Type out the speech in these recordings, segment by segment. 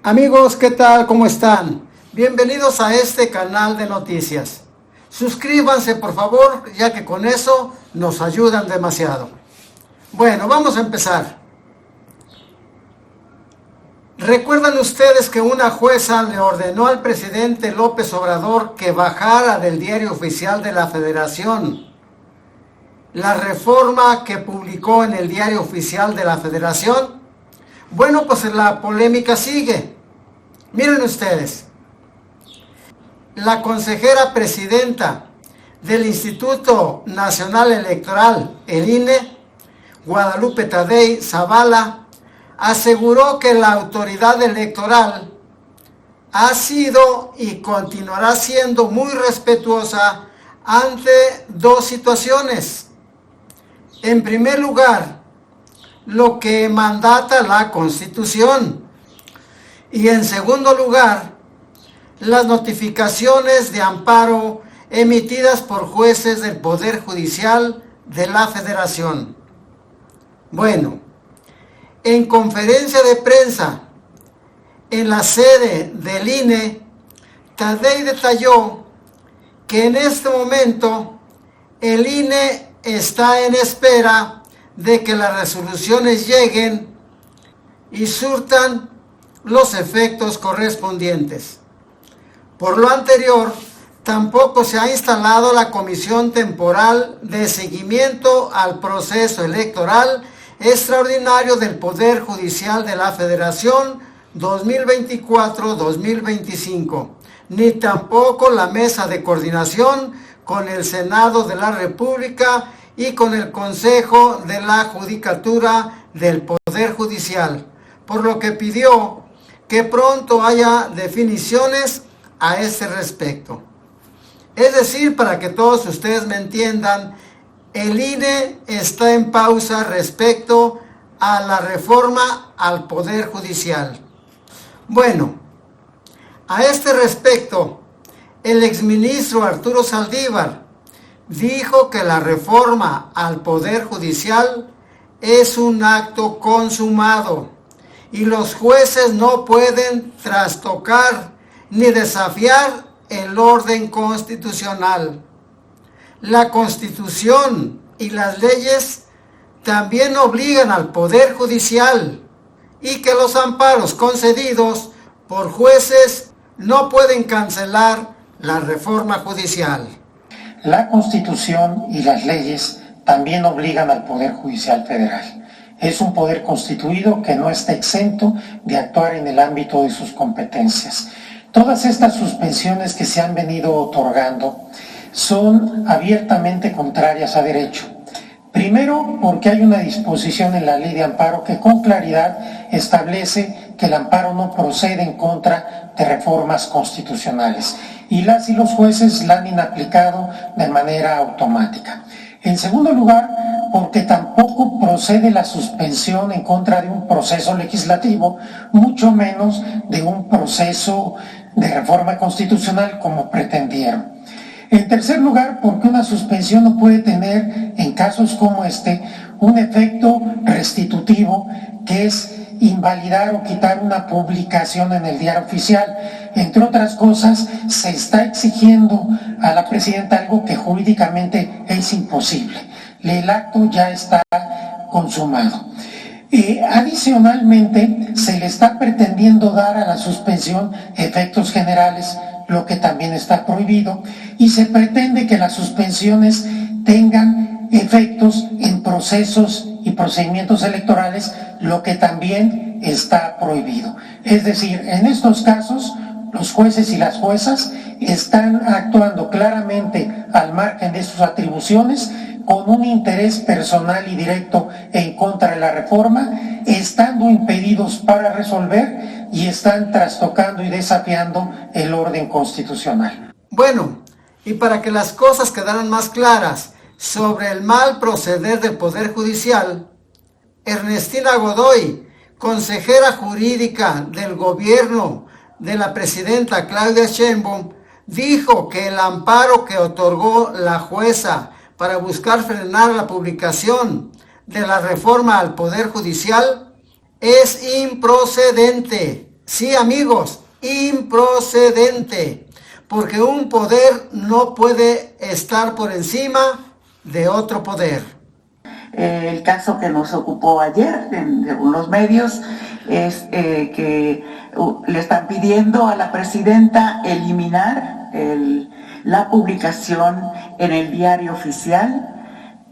Amigos, ¿qué tal? ¿Cómo están? Bienvenidos a este canal de noticias. Suscríbanse, por favor, ya que con eso nos ayudan demasiado. Bueno, vamos a empezar. ¿Recuerdan ustedes que una jueza le ordenó al presidente López Obrador que bajara del Diario Oficial de la Federación la reforma que publicó en el Diario Oficial de la Federación? Bueno, pues la polémica sigue. Miren ustedes, la consejera presidenta del Instituto Nacional Electoral, el INE, Guadalupe Tadei Zavala, aseguró que la autoridad electoral ha sido y continuará siendo muy respetuosa ante dos situaciones. En primer lugar, lo que mandata la Constitución. Y en segundo lugar, las notificaciones de amparo emitidas por jueces del Poder Judicial de la Federación. Bueno, en conferencia de prensa en la sede del INE, Tadei detalló que en este momento el INE está en espera de que las resoluciones lleguen y surtan los efectos correspondientes. Por lo anterior, tampoco se ha instalado la Comisión Temporal de Seguimiento al Proceso Electoral Extraordinario del Poder Judicial de la Federación 2024-2025, ni tampoco la Mesa de Coordinación con el Senado de la República y con el Consejo de la Judicatura del Poder Judicial, por lo que pidió que pronto haya definiciones a este respecto. Es decir, para que todos ustedes me entiendan, el INE está en pausa respecto a la reforma al Poder Judicial. Bueno, a este respecto, el exministro Arturo Saldívar dijo que la reforma al Poder Judicial es un acto consumado y los jueces no pueden trastocar ni desafiar el orden constitucional. La Constitución y las leyes también obligan al Poder Judicial y que los amparos concedidos por jueces no pueden cancelar la reforma judicial. La Constitución y las leyes también obligan al Poder Judicial Federal. Es un poder constituido que no está exento de actuar en el ámbito de sus competencias. Todas estas suspensiones que se han venido otorgando son abiertamente contrarias a derecho. Primero, porque hay una disposición en la ley de amparo que con claridad establece que el amparo no procede en contra de reformas constitucionales y las y los jueces la han inaplicado de manera automática. En segundo lugar, porque tampoco procede la suspensión en contra de un proceso legislativo, mucho menos de un proceso de reforma constitucional como pretendieron. En tercer lugar, porque una suspensión no puede tener, en casos como este, un efecto restitutivo que es invalidar o quitar una publicación en el diario oficial. Entre otras cosas, se está exigiendo a la presidenta algo que jurídicamente es imposible. El acto ya está consumado. Adicionalmente, se le está pretendiendo dar a la suspensión efectos generales, lo que también está prohibido, y se pretende que las suspensiones tengan efectos en procesos y procedimientos electorales, lo que también está prohibido. Es decir, en estos casos, los jueces y las juezas están actuando claramente al margen de sus atribuciones, con un interés personal y directo en contra de la reforma, estando impedidos para resolver y están trastocando y desafiando el orden constitucional. Bueno, y para que las cosas quedaran más claras sobre el mal proceder del Poder Judicial, Ernestina Godoy, consejera jurídica del gobierno de la presidenta Claudia Sheinbaum, dijo que el amparo que otorgó la jueza para buscar frenar la publicación de la reforma al Poder Judicial es improcedente Sí, amigos, improcedente, porque un poder no puede estar por encima de otro poder. El caso que nos ocupó ayer, según los medios, es que le están pidiendo a la presidenta eliminar la publicación en el Diario Oficial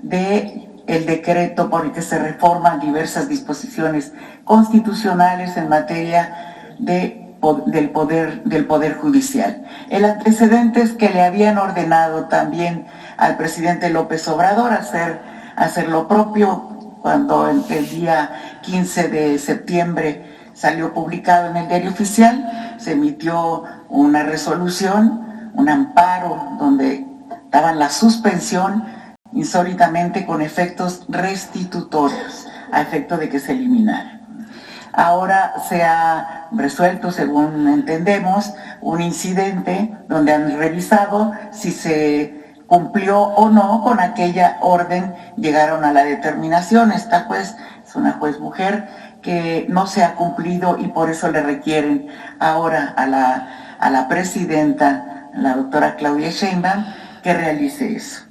del decreto por el que se reforman diversas disposiciones constitucionales en materia del poder judicial. El antecedente es que le habían ordenado también al presidente López Obrador hacer lo propio cuando el día 15 de septiembre salió publicado en el Diario Oficial. Se emitió una resolución, un amparo donde daban la suspensión insólitamente con efectos restitutorios a efecto de que se eliminara. Ahora se ha resuelto, según entendemos, un incidente donde han revisado si se cumplió o no con aquella orden. Llegaron a la determinación, esta juez es una juez mujer, que no se ha cumplido y por eso le requieren ahora a la presidenta, la doctora Claudia Sheinbaum, que realice eso.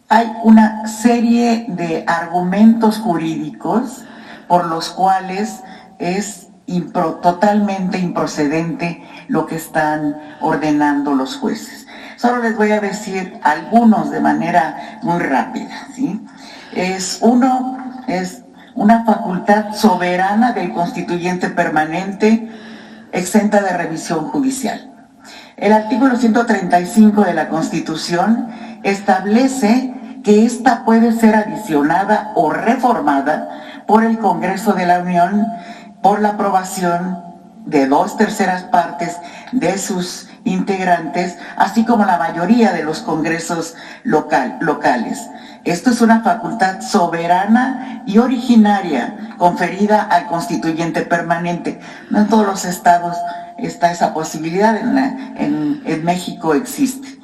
Hay una serie de argumentos jurídicos por los cuales es totalmente improcedente lo que están ordenando los jueces. Solo les voy a decir algunos de manera muy rápida, ¿sí? Uno es una facultad soberana del constituyente permanente exenta de revisión judicial. El artículo 135 de la Constitución establece que ésta puede ser adicionada o reformada por el Congreso de la Unión por la aprobación de 2/3 partes de sus integrantes, así como la mayoría de los congresos locales. Esto es una facultad soberana y originaria conferida al constituyente permanente. No en todos los estados está esa posibilidad, en México existe.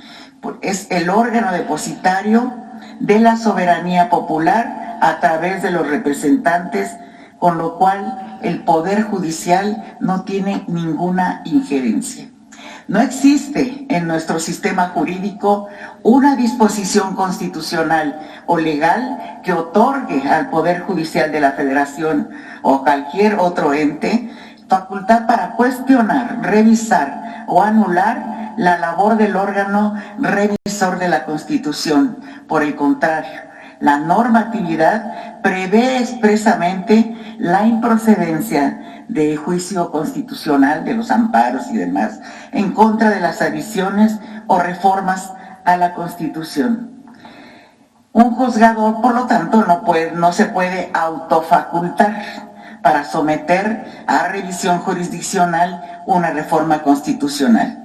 Es el órgano depositario de la soberanía popular a través de los representantes, con lo cual el Poder Judicial no tiene ninguna injerencia. No existe en nuestro sistema jurídico una disposición constitucional o legal que otorgue al Poder Judicial de la Federación o cualquier otro ente facultad para cuestionar, revisar o anular la labor del órgano revisor de la Constitución. Por el contrario, la normatividad prevé expresamente la improcedencia de juicio constitucional, de los amparos y demás, en contra de las adiciones o reformas a la Constitución. Un juzgador, por lo tanto, no se puede autofacultar para someter a revisión jurisdiccional una reforma constitucional,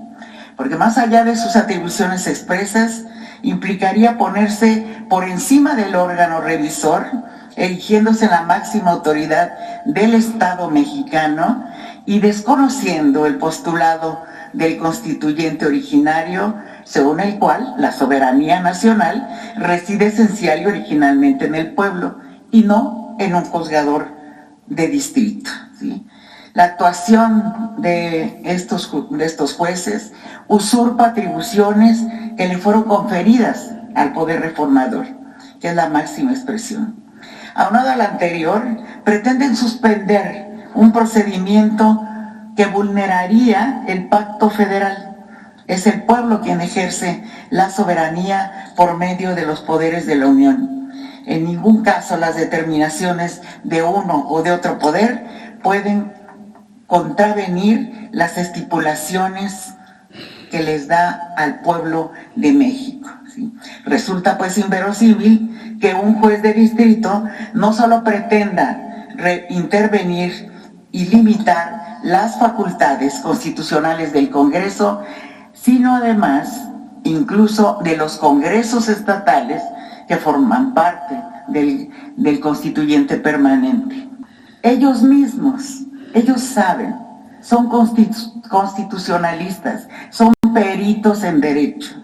porque más allá de sus atribuciones expresas, implicaría ponerse por encima del órgano revisor, erigiéndose la máxima autoridad del Estado mexicano y desconociendo el postulado del constituyente originario, según el cual la soberanía nacional reside esencial y originalmente en el pueblo y no en un juzgador de distrito, ¿sí? La actuación de estos jueces usurpa atribuciones que le fueron conferidas al poder reformador, que es la máxima expresión. Aunado a lo anterior, pretenden suspender un procedimiento que vulneraría el pacto federal. Es el pueblo quien ejerce la soberanía por medio de los poderes de la Unión. En ningún caso las determinaciones de uno o de otro poder pueden contravenir las estipulaciones que les da al pueblo de México, ¿sí? Resulta pues inverosímil que un juez de distrito no solo pretenda intervenir y limitar las facultades constitucionales del Congreso, sino además incluso de los congresos estatales que forman parte del constituyente permanente. Ellos mismos, ellos saben, son constitucionalistas, son peritos en derecho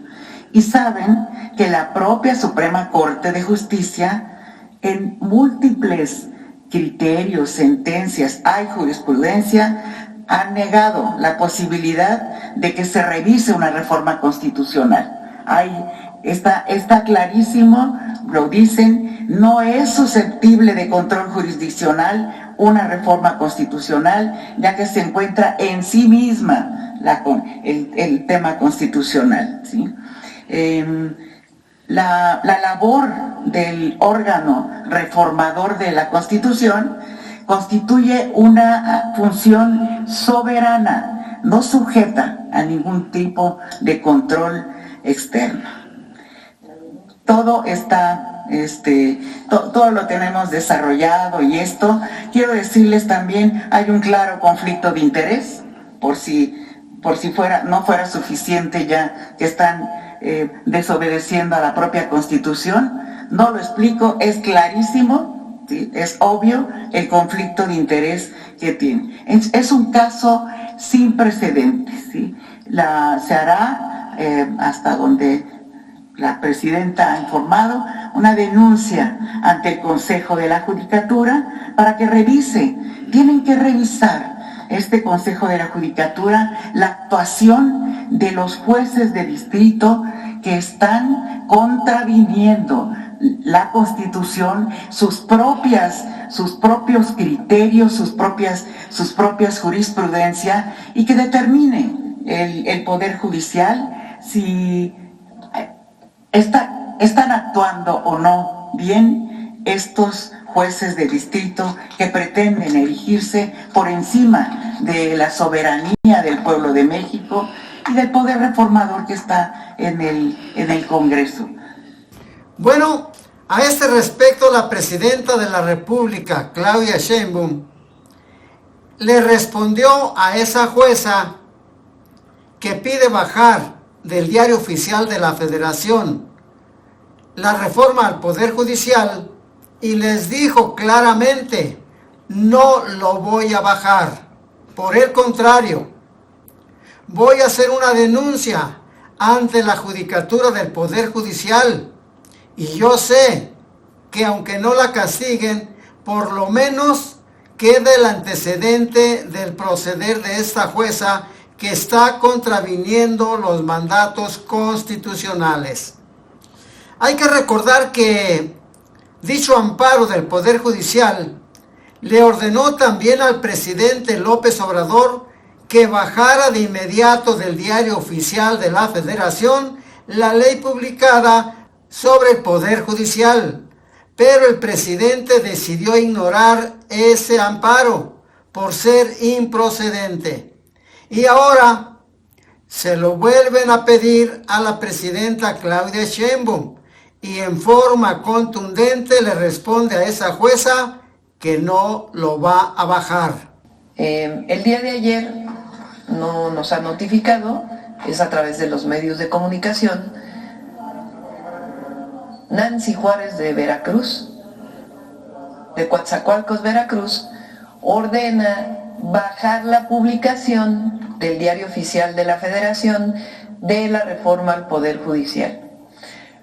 y saben que la propia Suprema Corte de Justicia, en múltiples criterios, sentencias, hay jurisprudencia, han negado la posibilidad de que se revise una reforma constitucional. Está clarísimo, lo dicen, no es susceptible de control jurisdiccional una reforma constitucional, ya que se encuentra en sí misma el tema constitucional, ¿sí? La labor del órgano reformador de la Constitución constituye una función soberana, no sujeta a ningún tipo de control externo. Todo está, todo lo tenemos desarrollado, y esto, quiero decirles también, hay un claro conflicto de interés, por si no fuera suficiente ya que están desobedeciendo a la propia Constitución. No lo explico, es clarísimo, ¿sí? Es obvio el conflicto de interés que tiene. Es un caso sin precedentes, ¿sí? Se hará, hasta donde la presidenta ha informado, una denuncia ante el Consejo de la Judicatura para que revise. Tienen que revisar este Consejo de la Judicatura la actuación de los jueces de distrito que están contraviniendo la Constitución, sus propios criterios, sus propias jurisprudencias, y que determine el Poder Judicial si están actuando o no bien estos jueces de distrito que pretenden erigirse por encima de la soberanía del pueblo de México y del poder reformador que está en el Congreso. Bueno, a este respecto, la presidenta de la República, Claudia Sheinbaum, le respondió a esa jueza que pide bajar del Diario Oficial de la Federación la reforma al Poder Judicial, y les dijo claramente: no lo voy a bajar. Por el contrario, voy a hacer una denuncia ante la Judicatura del Poder Judicial, y yo sé que aunque no la castiguen, por lo menos quede el antecedente del proceder de esta jueza que está contraviniendo los mandatos constitucionales. Hay que recordar que dicho amparo del Poder Judicial le ordenó también al presidente López Obrador que bajara de inmediato del Diario Oficial de la Federación la ley publicada sobre el Poder Judicial, pero el presidente decidió ignorar ese amparo por ser improcedente. Y ahora se lo vuelven a pedir a la presidenta Claudia Sheinbaum, y en forma contundente le responde a esa jueza que no lo va a bajar. El día de ayer no nos ha notificado, es a través de los medios de comunicación, Nancy Juárez de Veracruz, de Coatzacoalcos, Veracruz, ordena bajar la publicación del Diario Oficial de la Federación de la reforma al Poder Judicial.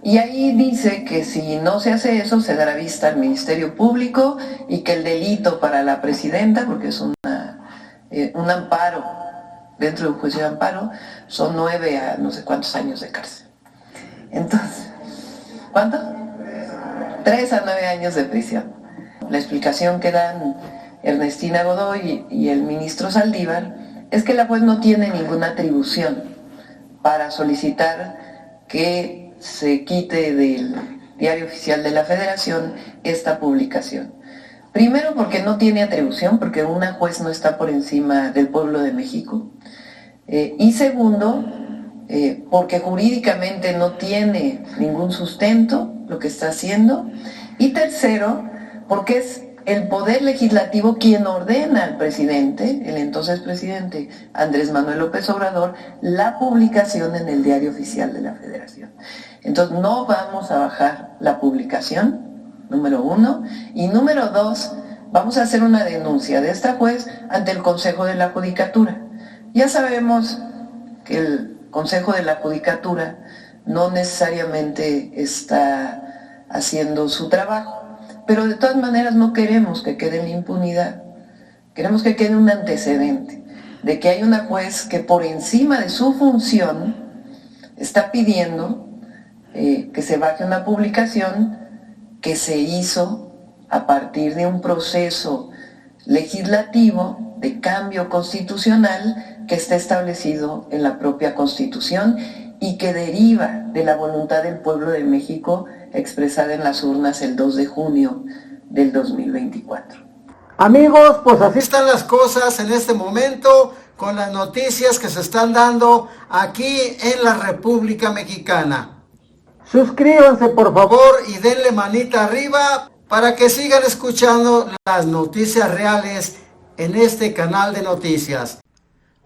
Y ahí dice que si no se hace eso, se dará vista al Ministerio Público, y que el delito para la presidenta, porque es un amparo, dentro de un juicio de amparo, son 9 a no sé cuántos años de cárcel. Entonces, ¿cuánto? 3 a 9 años de prisión. La explicación que dan Ernestina Godoy y el ministro Saldívar es que la juez no tiene ninguna atribución para solicitar que se quite del Diario Oficial de la Federación esta publicación. Primero, porque no tiene atribución, porque una juez no está por encima del pueblo de México. Y segundo, porque jurídicamente no tiene ningún sustento lo que está haciendo. Y tercero, porque es el Poder Legislativo quien ordena al presidente, el entonces presidente Andrés Manuel López Obrador, la publicación en el Diario Oficial de la Federación. Entonces no vamos a bajar la publicación, número 1, y número 2, vamos a hacer una denuncia de esta juez ante el Consejo de la Judicatura. Ya sabemos que el Consejo de la Judicatura no necesariamente está haciendo su trabajo, pero de todas maneras no queremos que quede en la impunidad, queremos que quede un antecedente. de que hay una juez que por encima de su función está pidiendo que se baje una publicación que se hizo a partir de un proceso legislativo de cambio constitucional que está establecido en la propia Constitución y que deriva de la voluntad del pueblo de México expresada en las urnas el 2 de junio del 2024. Amigos, pues así están las cosas en este momento con las noticias que se están dando aquí en la República Mexicana. Suscríbanse por favor y denle manita arriba para que sigan escuchando las noticias reales en este canal de noticias.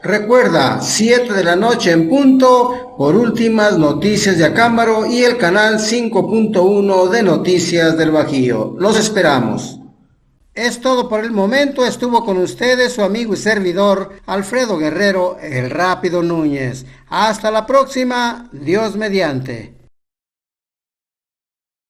Recuerda, 7 de la noche en punto, por últimas noticias de Acámbaro y el canal 5.1 de Noticias del Bajío. Los esperamos. Es todo por el momento. Estuvo con ustedes su amigo y servidor Alfredo Guerrero, el Rápido Núñez. Hasta la próxima, Dios mediante.